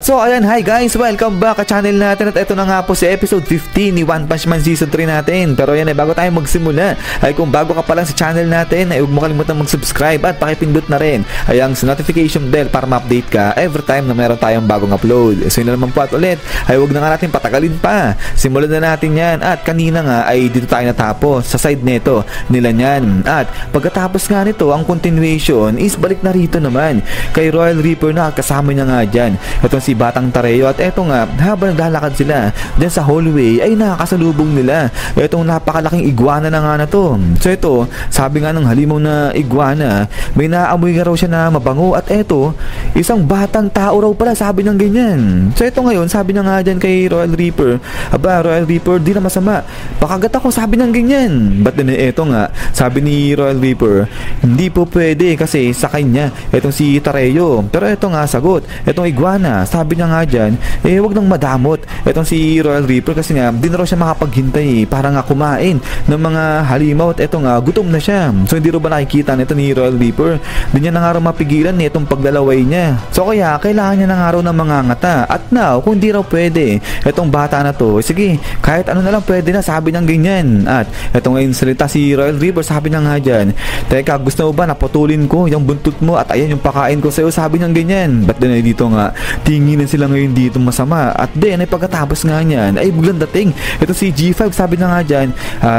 So ayan, hi guys, welcome back sa channel natin. At ito na nga po si episode 15 ni One Punch Man Season 3 natin. Pero ayan, bago tayo magsimula, ay kung bago ka pa lang sa channel natin, ay huwag mo kalimutan mag-subscribe at pakipindot na rin ay ang notification bell para ma-update ka every time na meron tayong bagong upload. So yun na naman po at ulit, ay huwag na nga natin patagalin pa, simulan na natin yan. At kanina nga ay dito tayo natapos sa side neto nila nyan. At pagkatapos nga nito, ang continuation is balik na rito naman kay Royal Reaper na kasama niya nga dyan itong si Batang Tareo. At eto nga, habang naglalakad sila dyan sa hallway, ay nakakasalubong nila itong napakalaking iguana na nga na to. So ito, sabi nga ng halimaw na iguana, may naamoy nga raw siya na mabango. At eto, isang batang tao raw pala, sabi niyang ganyan. So ito ngayon, sabi niya nga dyan kay Royal Reaper, aba Royal Reaper, di na masama, pakagat ako, sabi niyang ganyan. But then eto nga, sabi ni Royal Reaper, hindi po pwede kasi sa kanya itong si Tareo. Pero ito nga sagot, itong iguana, sabi niya nga dyan, wag nang madamot itong si Royal Reaper kasi nga di na raw siya makapaghintay para nga kumain ng mga halimaw. At ito nga, gutom na siya. So hindi raw ba nakikita nito ni Royal Reaper, di niya na nga raw mapigilan itong paglalaway niya. So kaya kailangan niya na nga raw ng mga ngata. At now, kung di raw pwede itong bata na to, sige, kahit ano na lang pwede na, sabi niyang ganyan. At ito ngayon salita si Royal Reaper, sabi niya nga dyan, teka, gusto mo ba naputulin ko yung buntot mo at ayan yung pakain ko sa'yo, sabi niyang ganyan. But then dito nga, tingin na sila ngayon dito masama. At then ay pagkatapos nga niyan, ay biglang dating ito si G5, sabi na nga dyan,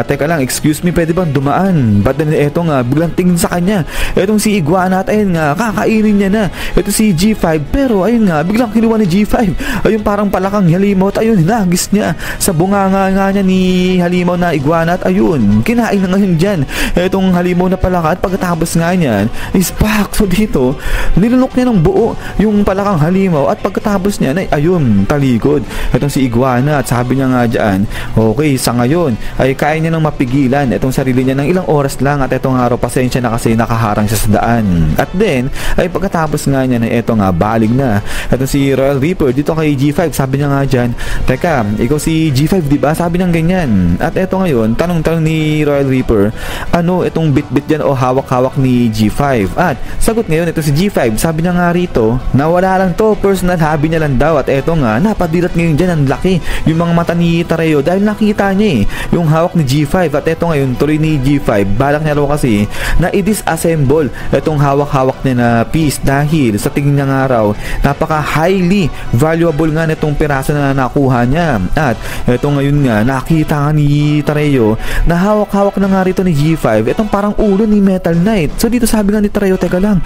teka lang, excuse me, pwede bang dumaan? But then eto nga, biglang tingin sa kanya itong si Iguana. At ayun nga, kakainin niya na ito si G5. Pero ayun nga, biglang kinuha ni G5 ayun parang palakang halimaw. At ayun, hinagis niya sa bunganga nga niya ni halimaw na iguana. At ayun, kinain na ngayon dyan itong halimaw na palaka. At pagkatapos nga niyan, is pak. So dito, nilunok niya ng buo yung palakang halimaw. At pagkatapos niya, ay ayun, talikod itong si Iguana. At sabi niya nga dyan, okay, sa ngayon ay kaya niya nang mapigilan itong sarili niya ng ilang oras lang. At itong araw, pasensya na kasi nakaharang siya sa daan. At then, ay pagkatapos nga niya na ito nga, balig na itong si Royal Reaper dito kay G5, sabi niya nga dyan, teka, ikaw si G5 diba? Sabi niya ganyan. At ito ngayon, tanong-tanong ni Royal Reaper, ano itong bit-bit dyan o hawak-hawak ni G5? At sagot ngayon ito si G5, sabi niya nga rito, nawala lang to, personal hobby niya lang daw. At eto nga, napadilat ngayon dyan, ang laki yung mga mata ni Tareo dahil nakita niya yung hawak ni G5. At eto ngayon, tuloy ni G5, balak niya raw kasi na i-disassemble itong hawak-hawak niya na piece dahil sa tingin niya nga raw, napaka highly valuable nga nitong piraso na nakuha niya. At eto ngayon nga, nakita nga ni Tareo na hawak-hawak na nga rito ni G5 itong parang ulo ni Metal Knight. So dito sabi nga ni Tareo, teka lang,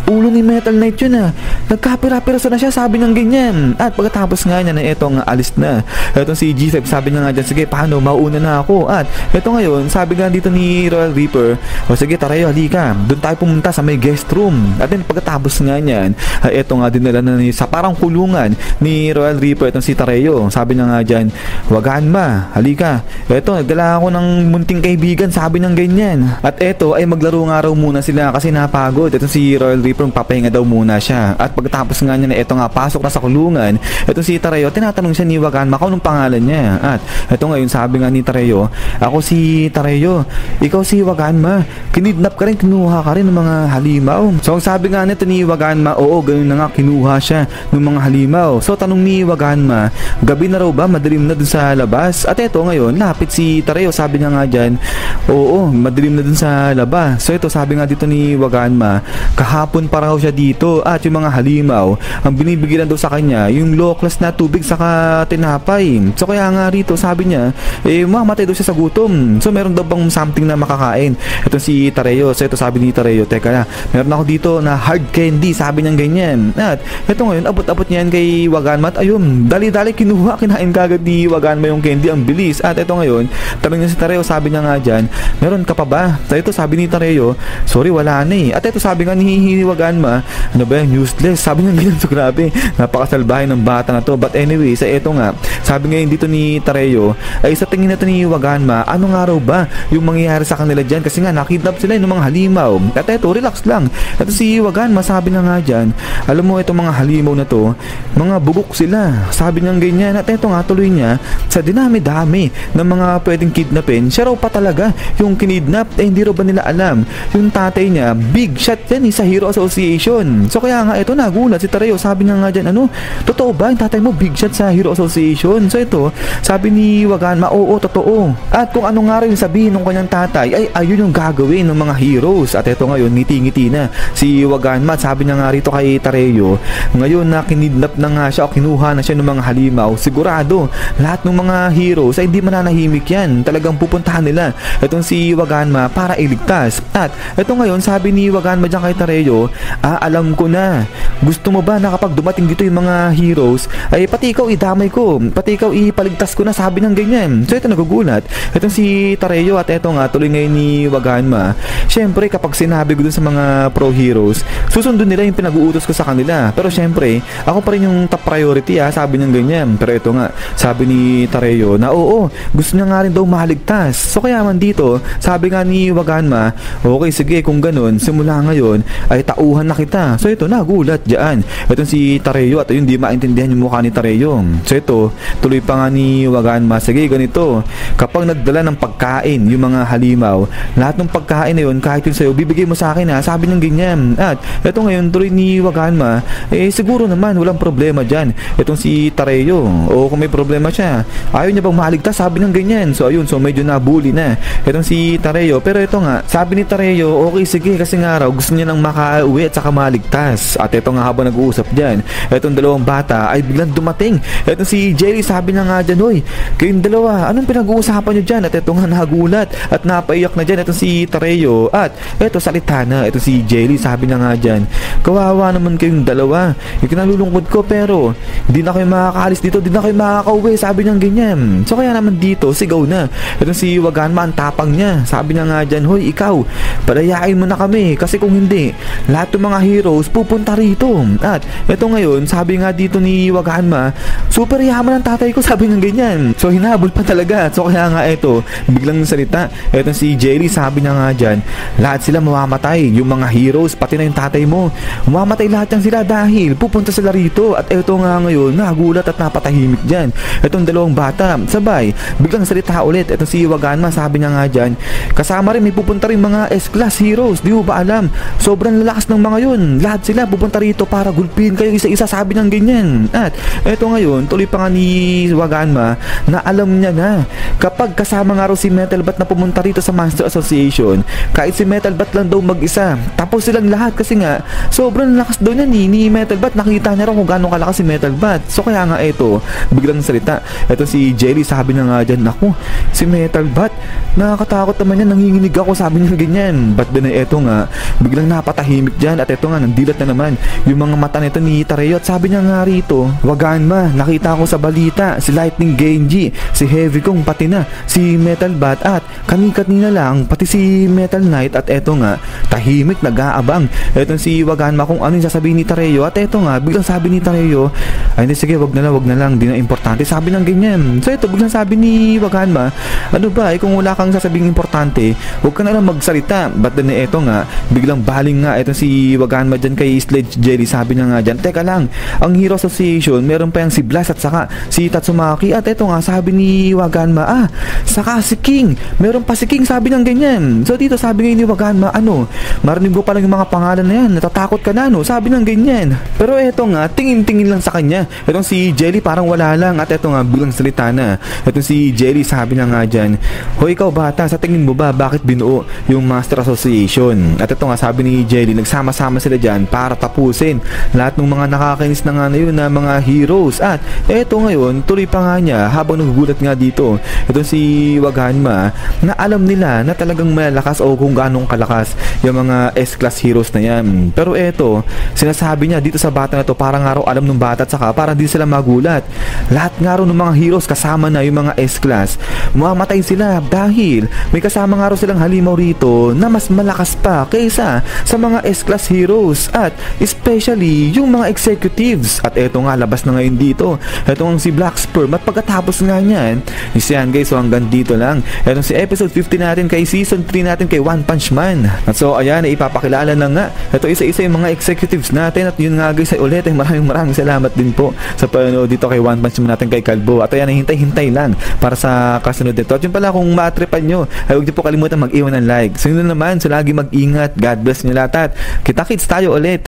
ulo ni Metal Knight yun nagkapira-piraso na siya, sabi ng ganyan. At pagkatapos nga niya na etong alis na etong si G5, sabi niya nga dyan, sige, paano, mauna na ako. At eto ngayon, sabi nga dito ni Royal Reaper, o sige Tareo, halika, doon tayo pumunta sa may guest room. At then pagkatapos nga niyan, eto nga dinala na sa parang kulungan ni Royal Reaper itong si Tareo. Sabi niya nga dyan, wagaan ma, halika, eto, nagdala ako ng munting kaibigan, sabi niyang ganyan. At eto ay maglaro nga raw muna sila kasi napagod itong si Royal Reaper, papahinga daw muna siya. At pagkatapos nga niya na eto nga, pasok na sa kulungan itong si Tareo, tinatanong siya ni Waganma kung anong pangalan niya. At eto ngayon, sabi nga ni Tareo, ako si Tareo, ikaw si Waganma, kinidnap ka rin, kinuha ka rin ng mga halimaw. So sabi nga nito ni Waganma, oo, ganun na nga, kinuha siya ng mga halimaw. So tanong ni Waganma, gabi na raw ba, madilim na dun sa labas? At eto ngayon, lapit si Tareo, sabi niya nga dyan, oo, madilim na dun sa labas. So ito, sabi nga dito ni Waganma, kahapon pa raw siya dito at yung mga halimaw, ang binibigyan daw sa kanya yung low class na tubig saka tinapay. So kaya nga rito, sabi niya, mamatay daw siya sa gutom. So meron daw bang something na makakain ito si Tareo. So ito, sabi ni Tareo, teka na, meron ako dito na hard candy, sabi niyang ganyan. At ito ngayon, abot-abot niyan kay Waganma. At ayun, dali-dali kinuha, kinain kagad ni Waganma yung candy, ang bilis. At ito ngayon, tanong niya si Tareo, sabi niya nga dyan, meron ka pa ba? So ito, sabi ni Tareo, sorry, wala na At ito, sabi nga ni Waganma, ano ba yan, useless, sabi niya ganyan. So grabe, napakasalbahe ng bata na to. But anyway, sa ito nga, sabi ngayon dito ni Tareo, ay sa tingin natin ni Waganma, ano nga raw ba yung mangyayari sa kanila dyan? Kasi nga, nakidnap sila ng mga halimaw. At ito, relax lang. Ito Ito si Wagan, masabi na nga dyan, alam mo itong mga halimaw na to, mga bugok sila. Sabi niya ganyan. At ito nga tuloy niya, sa dinami-dami ng mga pwedeng kidnapin, siya raw pa talaga yung kinidnap. Hindi raw ba nila alam, yung tatay niya big shot yan sa Hero Association. So kaya nga ito, nagulat si Tareo. Sabi niya nga dyan, ano, totoo ba yung tatay mo big shot sa Hero Association? So ito, sabi ni Waganma, oo, totoo. At kung ano nga rin sabihin ng kanyang tatay, ay ayun yung gagawin ng mga heroes. At ito ngayon, ngiti-ngiti na si Waganma. Sabi niya nga rito kay Tareo, ngayon na kinidnap na nga siya o kinuha na siya ng mga halimaw, sigurado lahat ng mga heroes ay hindi mananahimik yan. Talagang pupuntahan nila itong si Waganma para iligtas. At ito ngayon, sabi ni Waganma dyan kay Tareo, alam ko na, gusto mo ba na kapag dumating dito yung mga heroes, ay pati ikaw idamay ko, pati ikaw ipaligtas ko na, sabi ng ganyan. So ito nagugulat itong si Tareo. At ito nga tuloy ngayon ni Waganma, syempre kapag sinabi ko dun sa mga pro heroes, susundin nila yung pinag-uutos ko sa kanila. Pero syempre ako pa rin yung top priority, sabi ng ganyan. Pero ito nga, sabi ni Tareo na oo, gusto niya nga rin daw maligtas. So kaya man dito, sabi nga ni Waganma, okay sige, kung ganun, simula ngayon ay tauhan na kita. So ito, nagulat dyan itong si Tareo. At yun, di maintindihan yung mukha ni Tareo. So ito, tuloy pa nga ni Waganma, sige ganito, kapag nagdala ng pagkain yung mga halimaw, lahat ng pagkain na yun, kahit yun sa'yo, bibigay mo sa akin, sabi ng ganyan. At ito ngayon, tuloy ni Waganma, siguro naman walang problema dyan itong si Tareo. O kung may problema siya, ayaw niya bang maligtas, sabi ng ganyan. So ayun, so medyo nabully na itong si Tareo. Pero ito nga, sabi ni Tareo, okay sige, kasi nga raw gusto niya nang makauwi at saka maligtas. At ito nga, habang nag-uusap dyan, itong dalawang bata ay biglang dumating. Itong si Jelly, sabi na nga dyan, hoy, kayong dalawa, anong pinag-uusapan nyo dyan? At ito nga, nagulat at napaiyak na dyan itong si Tareo. At ito, salita na itong si Jelly, sabi na nga dyan, kawawa naman kayong dalawa, ikinalulungkot ko, pero hindi na kayo makakaalis dito, hindi na kayo makakauwi, sabi niya ganyan. So kaya naman dito, sigaw na itong si Waganma, ang tapang niya. Sabi niya nga dyan, hoy ikaw, palayain mo na kami, kasi kung hindi, lahat ng mga heroes pupunta rito. At ito ngayon, sabi nga dito ni Waganma, super yaman ang tatay ko, sabi niya ganyan. So hinabol pa talaga. So kaya nga ito, biglang salita itong si Jelly, sabi niya nga dyan, lahat sila mamamatay, yung mga heroes, pati na yung tatay mo, mamamatay lahat yan sila dahil pupunta sila rito. At ito nga ngayon, nagulat at napatahimik dyan itong dalawang bata. Sabay, biglang salita ulit itong si Waganma, sabi niya nga dyan, kasama rin, may pupunta rin mga S-class heroes, di mo ba alam, sobrang lalakas ng mga yun, lahat sila pupunta rito para gulpin kayo isa-isa, sabi ng ganyan. At ito ngayon, tuloy pa nga ni Waganma na alam niya na kapag kasama nga raw si Metalbat na pumunta rito sa Monster Association, kahit si Metalbat lang daw mag-isa, tapos silang lahat, kasi nga sobrang lakas daw niya ni Metalbat, nakita niya raw kung gano'ng kalakas si Metalbat. So kaya nga ito, biglang salita ito si Jelly, sabi na nga dyan, naku, si Metalbat, nakakatakot naman yan, nanginginig ako, sabi niya ganyan. But then ito nga, biglang napatahimik dyan. At ito nga, nandilat na naman yung mga mata nito ni Tareo. At sabi niya nga rito, Waganma, nakita ko sa balita si Lightning Genji, si Heavy Kong, pati na si Metalbat, at kani-kanina lang pati si Metal Knight. At ito nga, tahimik, nag-aabang etong si Waganma kung ano yung sasabihin ni Tareo. At ito nga, biglang sabi ni Tareo, ay hindi, sige, wag na lang, di na importante, sabi ng ganyan. So ito, biglang sabi ni Waganma, ano ba, kung wala kang sasabing importante, wag ka na lang magsalita. But then ito nga, biglang baling nga itong si Waganma dyan kay Sledge Jelly, sabi niya nga dyan, teka lang, ang Hero Association, meron pa yung si Blast at saka si Tatsumaki. At ito nga, sabi ni Waganma, saka si King, meron pa si King, sabi ng ganyan. So dito, sabi ngayon ni Waganma, ano, marinig ko pa lang yung mga pangalan na yan, natatakot ka na, no, sabi ng ganyan. Pero ito nga, tingin-tingin lang sa kanya itong si Jelly, parang wala lang. At ito nga, biglang salita na itong si Jelly, sabi na nga dyan, hoy ikaw bata, sa tingin mo ba bakit binuo yung Master Association? At ito nga, sabi ni Jelly, nagsama-sama sila dyan para tapusin lahat ng mga nakakainis na nga na yun na mga heroes. At ito ngayon, tuloy pa nga niya habang nagugulat nga dito itong si Waganma na alam nila na talagang malakas o kung ganong kalakas yung mga S-class heroes na yan. Pero ito, sinasabi niya dito sa bata na to, parang nga raw alam ng bata at saka para di sila magulat. Lahat nga raw ng mga heroes kasama na yung mga S-class, mamamatay sila dahil may kasama nga raw silang halimaw rito na mas malakas pa kaysa sa mga S-class heroes, at especially yung mga executives. At eto nga, labas na ngayon dito eto nga si Black Sperm. At pagkatapos nga niyan, yan guys, so hanggang dito lang etong si episode 50 natin kay season 3 natin kay One Punch Man. At so ayan, ipapakilala na nga. Ito isa-isa yung mga executives natin. At yun nga guys, ay ulit ay maraming salamat din po sa panonood dito kay One Punch Man natin kay Kalbo. At ayan, hintay-hintay lang para sa kasunod nito. At yun pala, kung maatripan nyo, ay huwag niyo po kalimutan mag-iwan ng like. So yun naman, so lagi mag-ingat. God bless nyo lahat. At kita-kits tayo ulit